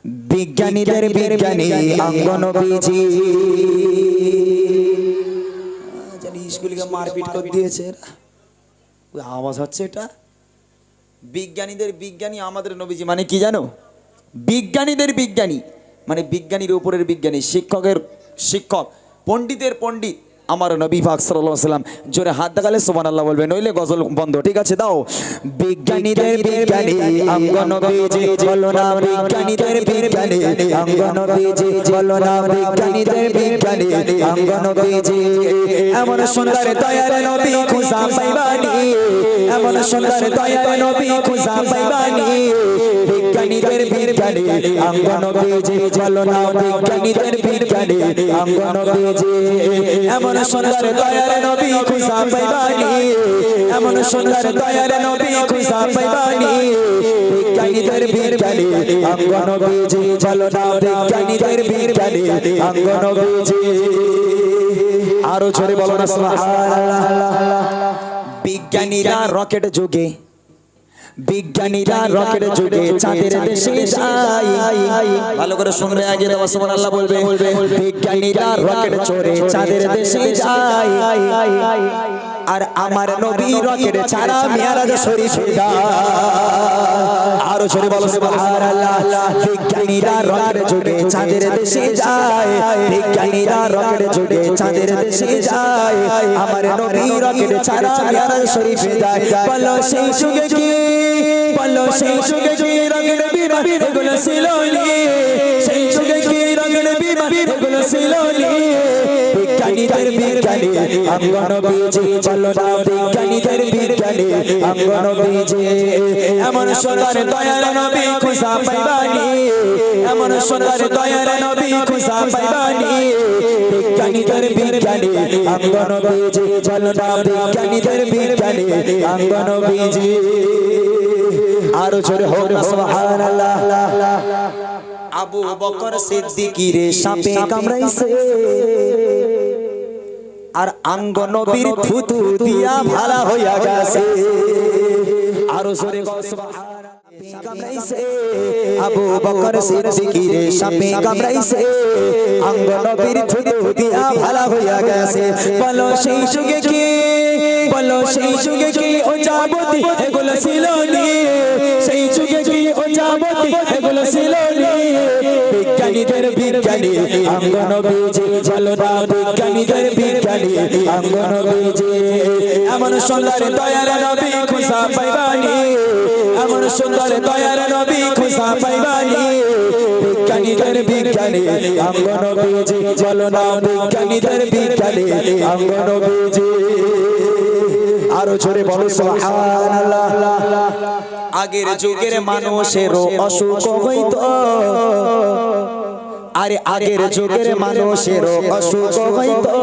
বিজ্ঞানীদের বিজ্ঞানী অঙ্গ নবীজি। জানি স্কুলকে মারপিট করে দিয়েছে, আওয়াজ হচ্ছে এটা। বিজ্ঞানীদের বিজ্ঞানী আমাদের নবীজি মানে কি জানো? বিজ্ঞানীদের বিজ্ঞানী মানে বিজ্ঞানীর উপরের বিজ্ঞানী, শিক্ষকের শিক্ষক, পণ্ডিতের পণ্ডিত আমার নবী পাক সাল্লাল্লাহু আলাইহি ওয়াসাল্লাম। জোরে হাত দেখালে সুবহানাল্লাহ বলবে, নইলে গজল বন্ধ। ঠিক আছে, দাও। বিজ্ঞানীদের বিজ্ঞানী অঙ্গ নবীজি, বলো না বিজ্ঞানীদের বিজ্ঞানী অঙ্গ নবীজি, বলো না বিজ্ঞানীদের বিজ্ঞানী অঙ্গ নবীজি। এমন সুন্দর দয়ার নবী খুঁজা পাইবানি, এমন সুন্দর দয়ার নবী খুঁজা পাইবানি। বিজ্ঞানীদের বিজ্ঞানী অঙ্গ নবীজি, বলো না বিজ্ঞানীদের বিজ্ঞানী অঙ্গ নবীজি। এমন সুন্দর দয়ার নবী খুঁজা পাইবানি, এমন সুন্দর দয়ার নবী খুঁজা পাইবানি। বিজ্ঞানীদের বিজ্ঞানী অঙ্গ নবীজি, বলো না বিজ্ঞানীদের বিজ্ঞানী অঙ্গ নবীজি। আরো জোরে বলো না সুবহানাল্লাহ। বিজ্ঞানীরা রকেট যুগে, বিজ্ঞানীরা রকেট যুগে চাঁদের দেশে যায়। ভালো করে শুনবে, আগে দাও সুবহানাল্লাহ বলবে। বিজ্ঞানীরা রকেট চড়ে চাঁদের দেশে যায়, আর আমার নবী রকেট ছাড়া মিরাজ শরীফে যায়। আরো জোরে বলো সুবহানাল্লাহ। বিজ্ঞানীরা রকেট যুগে চাঁদের দেশে যায়, বিজ্ঞানীরা রকেট যুগে চাঁদের দেশে যায়, আমার নবী রকেট ছাড়া মিরাজ শরীফে যায়। বলো সেই যুগে কি, বলো সেই যুগে কি রকেট বিমান এগুলো ছিল নি, সেই যুগে কি রকেট বিমান এগুলো ছিল নি। বিজ্ঞানীদের বিজ্ঞানী অঙ্গ নবীজি, বলো না বিজ্ঞানীদের বিজ্ঞানী অঙ্গ নবীজি। এমন সুন্দর দয়ার নবী খুঁজা পাইবানি, এমন সুন্দর দয়ার নবী খুঁজা পাইবানি। বিজ্ঞানীদের বিজ্ঞানী অঙ্গ নবীজি, বলো না বিজ্ঞানীদের বিজ্ঞানী অঙ্গ নবীজি। আরো জোরে হোক না সুবহানাল্লাহ। আবু বকর সিদ্দিকীর সাপে কামড়াইছে, আর অঙ্গ নবীর থুতু দিয়া ভালা হইয়া গেছে। আরো জোরে সুবহানাল্লাহ। কামড়াইছে আবু বকর সিদ্দিকীর সাপে কামড়াইছে, অঙ্গ নবীর থুতু দিয়া ভালা হইয়া গেছে। বলো সেই যুগে কি, বলো সেই যুগে কি ও যাবতি এগুলো ছিল নি, সেই যুগে কি ও যাবতি এগুলো ছিল নি। বিজ্ঞানীদের বিজ্ঞানী অঙ্গ নবীজি, বলো না বিজ্ঞানীদের বিজ্ঞানী অঙ্গ নবীজি। এমন সুন্দর দয়ার নবী খুঁজা পাইবানি, এমন সুন্দর দয়ার নবী খুঁজা পাইবানি। বিজ্ঞানীদের বিজ্ঞানী অঙ্গ নবীজি, বলো না বিজ্ঞানীদের বিজ্ঞানী অঙ্গ নবীজি। আরো জোরে বলো সুবহানাল্লাহ। আগের যুগের মানুষেরও অসুখ হইতো, আরে আগের যুগের মানুষেরও অসুখ হইতো,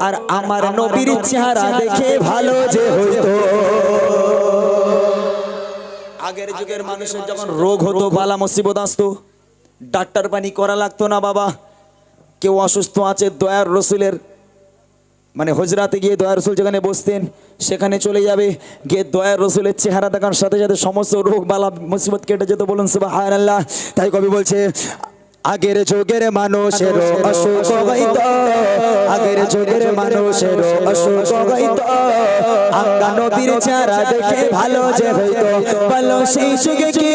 আর আমার নবীর চেহারা দেখে ভালো যে হইতো। আগের যুগের মানুষের যখন রোগ হতো, বালা মুসিবত আসতো, ডাক্তার পানি করা লাগতো না বাবা। কেউ অসুস্থ আছে, দয়ার রসুলের মানে হজরাতে গিয়ে দয়ার রসুল যেখানে বসতেন সেখানে চলে যাবে, গিয়ে দয়ার রসুলের চেহারা দেখার সাথে সাথে সমস্ত রোগ বালা মুসিবত কেটে যেত। বলুন সুবহানাল্লাহ। তাই কবি বলছে আগের যুগের মানুষের অসুখ হইতো, আগের যুগের মানুষের অসুখ হইতো, আঙ্গা নবীর চেহারা দেখে ভালো যে হইতো। বলো সেই যুগে কি,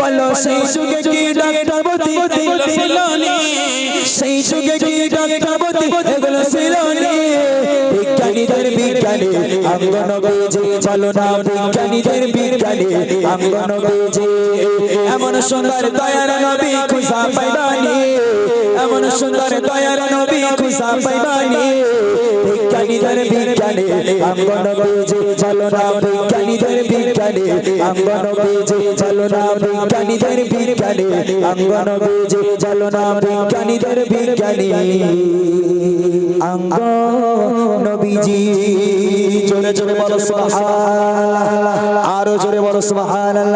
বলো সেই যুগে কি ডাক্তার বতি এগুলো ছিল নি, সেই যুগে কি ডাক্তার বতি এগুলো ছিল নি। বিজ্ঞানীদের বিজ্ঞানী অঙ্গ নবীজি, বলো না বিজ্ঞানীদের বিজ্ঞানী অঙ্গ নবীজি। এমন সুন্দর দয়ার নবী খুঁজা পাইবানি, এমন সুন্দর দয়ার নবী খুঁজা পাইবানি। বিজ্ঞানীদের বিজ্ঞানী অঙ্গ নবীজি, বলো না বিজ্ঞানীদের বিজ্ঞানী অঙ্গ নবীজি, বলো না বিজ্ঞানীদের বিজ্ঞানী অঙ্গ নবীজি, বলো না বিজ্ঞানীদের বিজ্ঞানী অঙ্গ নবীজি। জোরে জোরে বলো সুবহানাল্লাহ, আরো জোরে বলো সুবহানাল্লাহ।